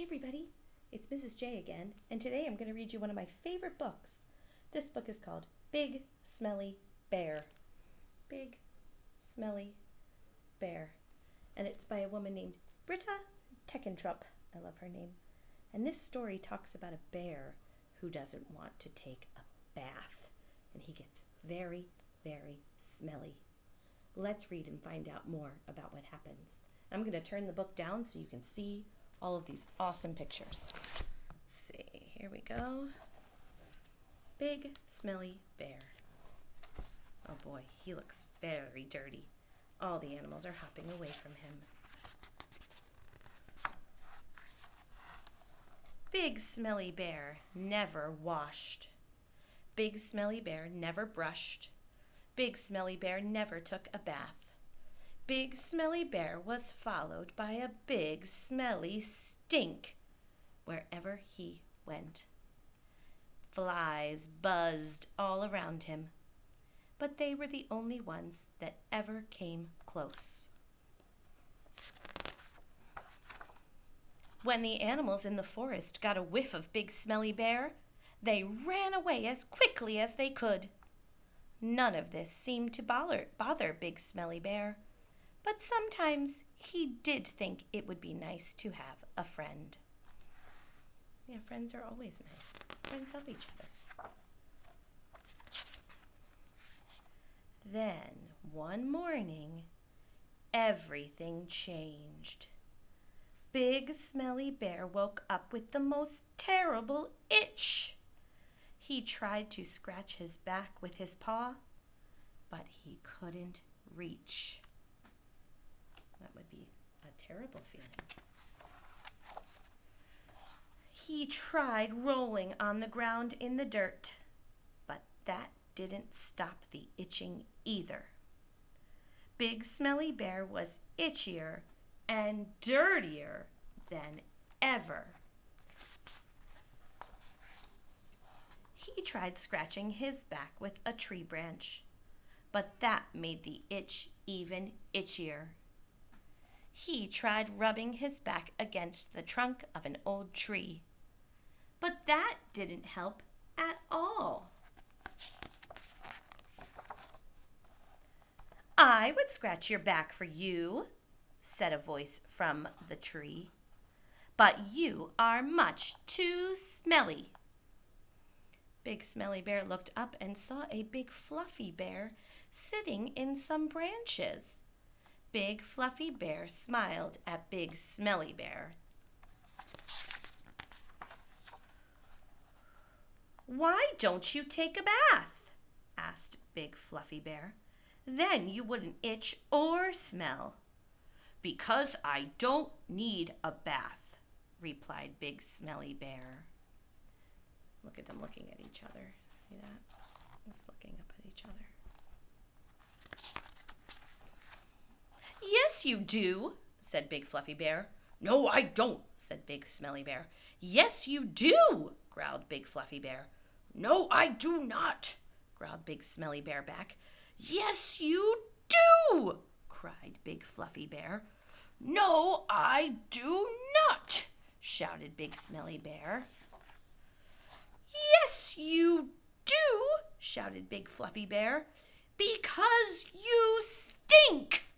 everybody, it's Mrs. J again, and today I'm going to read you one of my favorite books. This book is called Big Smelly Bear. Big Smelly Bear. And it's by a woman named Britta Teckentrup. I love her name. And this story talks about a bear who doesn't want to take a bath. And he gets very, very smelly. Let's read and find out more about what happens. I'm going to turn the book down so you can see all of these awesome pictures. Let's see, here we go. Big Smelly Bear. Oh boy, he looks very dirty. All the animals are hopping away from him. Big Smelly Bear never washed. Big Smelly Bear never brushed. Big Smelly Bear never took a bath. Big Smelly Bear was followed by a big smelly stink wherever he went. Flies buzzed all around him, but they were the only ones that ever came close. When the animals in the forest got a whiff of Big Smelly Bear, they ran away as quickly as they could. None of this seemed to bother Big Smelly Bear, but sometimes he did think it would be nice to have a friend. Yeah, friends are always nice. Friends help each other. Then, one morning, everything changed. Big Smelly Bear woke up with the most terrible itch. He tried to scratch his back with his paw, but he couldn't reach. That would be a terrible feeling. He tried rolling on the ground in the dirt, but that didn't stop the itching either. Big Smelly Bear was itchier and dirtier than ever. He tried scratching his back with a tree branch, but that made the itch even itchier. He tried rubbing his back against the trunk of an old tree, but that didn't help at all. "I would scratch your back for you," said a voice from the tree, "but you are much too smelly." Big Smelly Bear looked up and saw a big fluffy bear sitting in some branches. Big Fluffy Bear smiled at Big Smelly Bear. "Why don't you take a bath?" asked Big Fluffy Bear. "Then you wouldn't itch or smell." "Because I don't need a bath," replied Big Smelly Bear. Look at them looking at each other. See that? Just looking up at each other. "Yes, you do," said Big Fluffy Bear. "No, I don't," said Big Smelly Bear. "Yes, you do," growled Big Fluffy Bear. "No, I do not," growled Big Smelly Bear back. "Yes, you do," cried Big Fluffy Bear. "No, I do not," shouted Big Smelly Bear. "Yes, you do," shouted Big Fluffy Bear, "because you stink."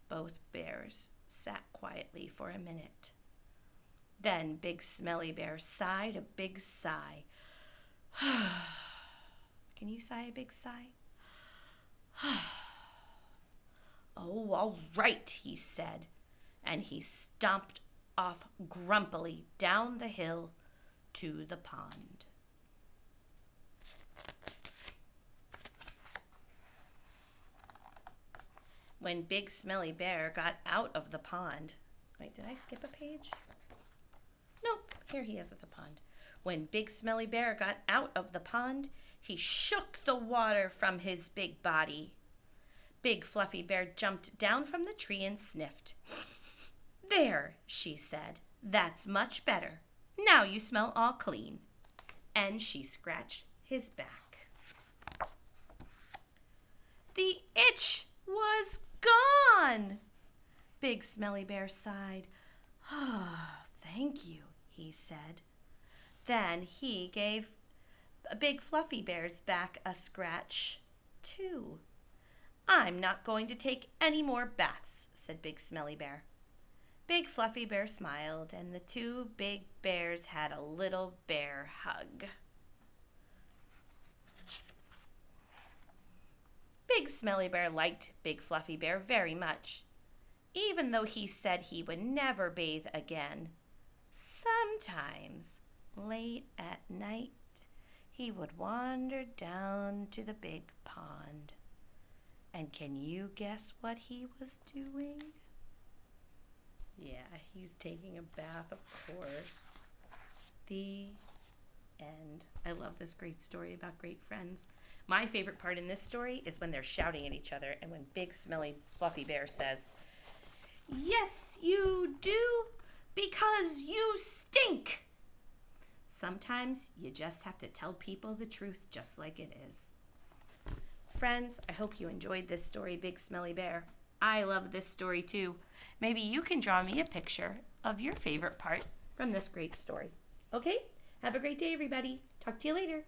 Both bears sat quietly for a minute. Then Big Smelly Bear sighed a big sigh. Can you sigh a big sigh? "Oh, all right," he said, and he stomped off grumpily down the hill to the pond. When Big Smelly Bear got out of the pond, wait, did I skip a page? Nope, here he is at the pond. When Big Smelly Bear got out of the pond, he shook the water from his big body. Big Fluffy Bear jumped down from the tree and sniffed. "There," she said, "that's much better. Now you smell all clean." And she scratched his back. The itch was gone. Big Smelly Bear sighed. "Ah, thank you," he said. Then he gave Big Fluffy Bear's back a scratch, too. "I'm not going to take any more baths," said Big Smelly Bear. Big Fluffy Bear smiled, and the two big bears had a little bear hug. Big Smelly Bear liked Big Fluffy Bear very much, even though he said he would never bathe again. Sometimes, late at night, he would wander down to the big pond. And can you guess what he was doing? Yeah, he's taking a bath, of course. The end. I love this great story about great friends. My favorite part in this story is when they're shouting at each other and when Big Smelly Fluffy Bear says, "Yes, you do, because you stink." Sometimes you just have to tell people the truth just like it is. Friends, I hope you enjoyed this story, Big Smelly Bear. I love this story too. Maybe you can draw me a picture of your favorite part from this great story. Okay? Have a great day, everybody. Talk to you later.